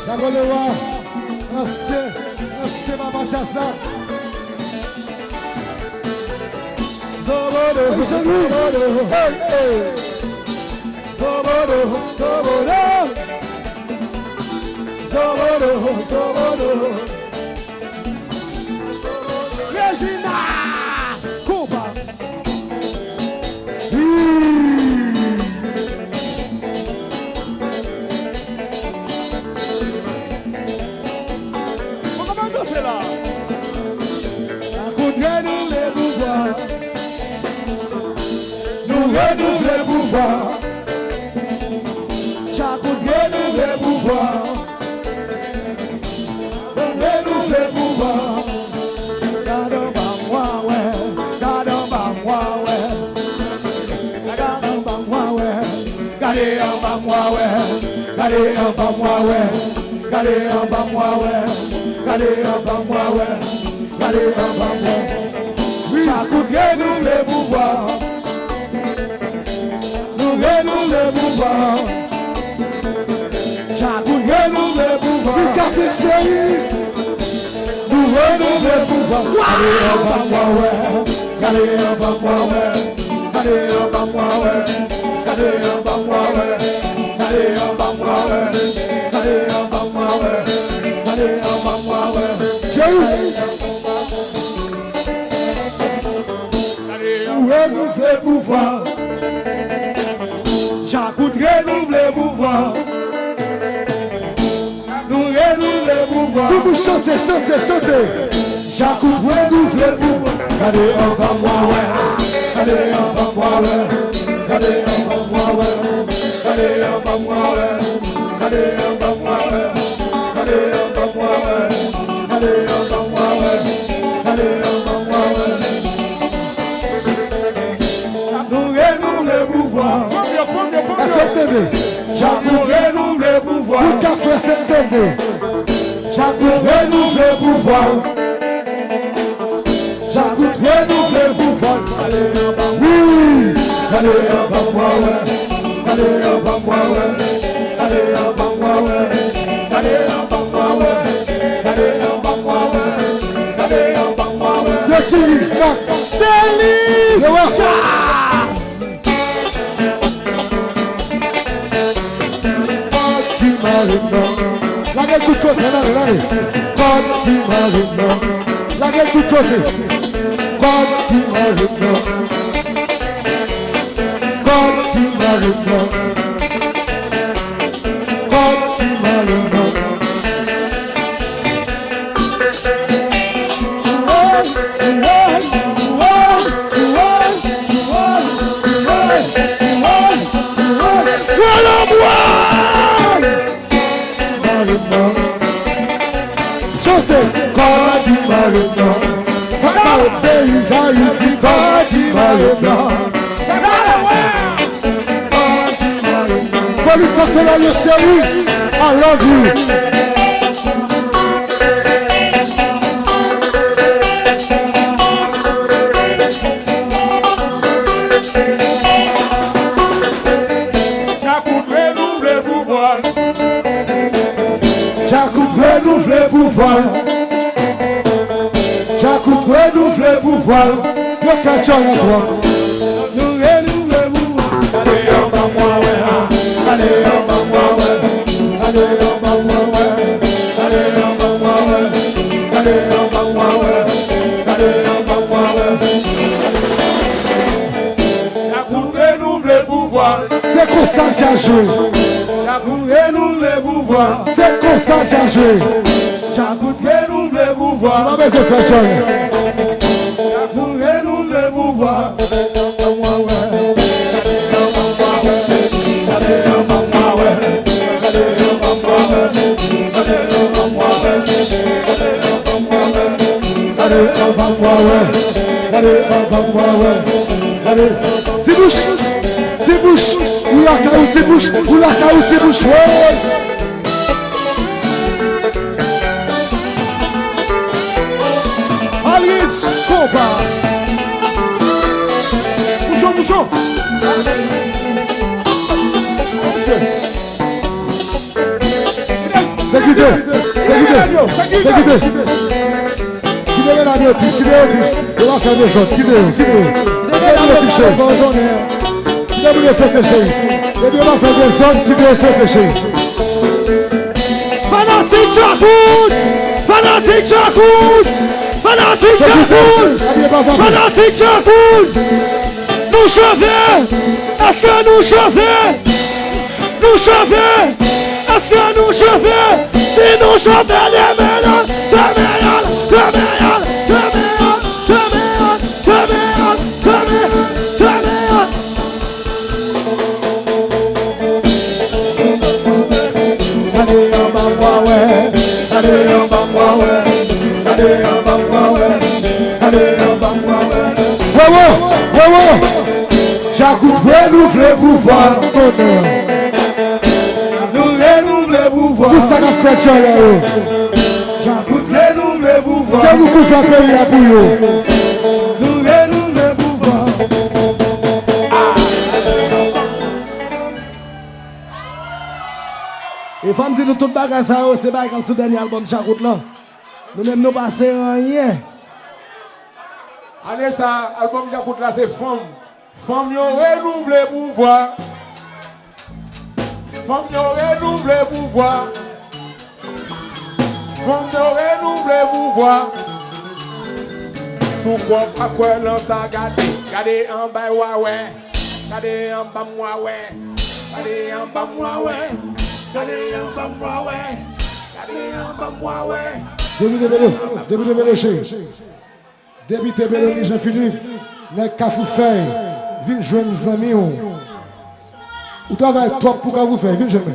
D'accord, le roi. Merci, Maman Chasta. Zobodo, hey, hey. Zobodo, Regina, Cuba. Comment c'est là? Renouveler les pouvoirs. Nous renouvelons les pouvoirs. Chaque renouveler les pouvoirs. Nous renouvelons les pouvoirs. Gardons pas moi, ouais. Gardons pas moi, ouais. Gardons pas moi, ouais. Gardez en bas moi, ouais. Gardez en bas moi, ouais. Gardez en bas moi, ouais. Gardez en bas moi, ouais. Gardez en bas moi. Chaque renouveler les pouvoirs. Nous renouvelons les pouvoirs. Chaque renouvelons les pouvoirs. Nous renouvelons les pouvoirs. Allez en bas moi ouais. Allez en bas moi ouais. Allez en bas moi ouais. Allez en bas moi ouais. Allez en bas moi ouais. Allez en bas moi ouais. Allez en bas moi ouais. Nous renouvelons les pouvoirs. Chaque renouvelons les pouvoirs. Nous renouvelons les pouvoirs. Tout le monde chantez, chantez, chantez. Chaque renouvelons les pouvoirs. Allez en bas moi ouais. Allez en bas moi ouais. Allez en bas moi ouais. Allez en bas moi ouais. Allez en bas moi ouais. Allez en bas moi ouais. Allez en bas moi ouais. Allez en bas moi ouais. Nous renouvelons les pouvoirs. Chaque renouvelons les pouvoirs. Tout à fait cette chaque renouvelons les pouvoirs. Chaque renouvelons les pouvoirs. Oui. Allez en bas moi ouais. Allez en bas moi ouais. Allez en bas moi ouais. Allez en bas moi ouais. Allez en bas moi ouais. Allez en bas moi ouais. The Kings, Délice. La gueule tout côté, allez. God qui m'arrive, la gueule tout côté. God qui m'arrive, God qui m'arrive, God qui m'arrive. Chantez, God qui m'arrive, ça va au pays d'Haïti, God qui m'arrive. Police nationale, your chérie, I love you. Renouveler pouvoir. J'écoute renouveler pouvoir. Je fais sur la toi. Nous renouveler pouvoir. Allez en bas moi ouais. Allez en bas moi ouais. Allez en bas moi ouais. Allez en bas moi ouais. Allez en bas moi ouais. Allez en bas moi ouais. J'écoute renouveler pouvoir. C'est comme ça que j'ai joué. Renouveler pouvoir, c'est comme ça que j'ai joué. J'écoute renouveler pouvoir. On va faire ça. Nous renouveler pouvoir. Allez, c'est bouche. C'est bouche. Ou la carotte, c'est bouche. Ou la carotte, c'est bouche. Alice, combat. Bouchon, bouchon. C'est Fanatique Chakoun! Fanatique Chakoun! Fanatique Chakoun! Fanatique Chakoun! Nous chauffons! Est-ce que nous chauffons? Nous chauffons! Est-ce que nous chauffons? Si nous chauffons les mélanges, Chakoun renouvelez pouvoir, honneur. Nous renouvelez pouvoir. Tout ça qu'a fait Chakoun. Chakoun renouvelez pouvoir. C'est vous qui faites payer pour vous. Nous renouvelez pouvoir. Et femmes, si nous tout bagage ça, c'est pas comme ce dernier album Chakoun là. Nous même nous passer rien. Allez ça, album Chakoun là c'est femme. Femme yo renouvelé pouvoir. Femme yo renouvelé pouvoir. Femme yo renouvelé pouvoir. Sous quoi pas quoi l'on ça gardez en bas ouais. Gardez en bas moi ouais. Gardez en bas moi ouais. Gardez en bas moi ouais. Gardez en bas moi ouais. Début de Bélé, Jean-Philippe, n'est qu'à vous faire. Viens joindre les amis. Ou travaille top pour qu'à vous faire. Viens jamais.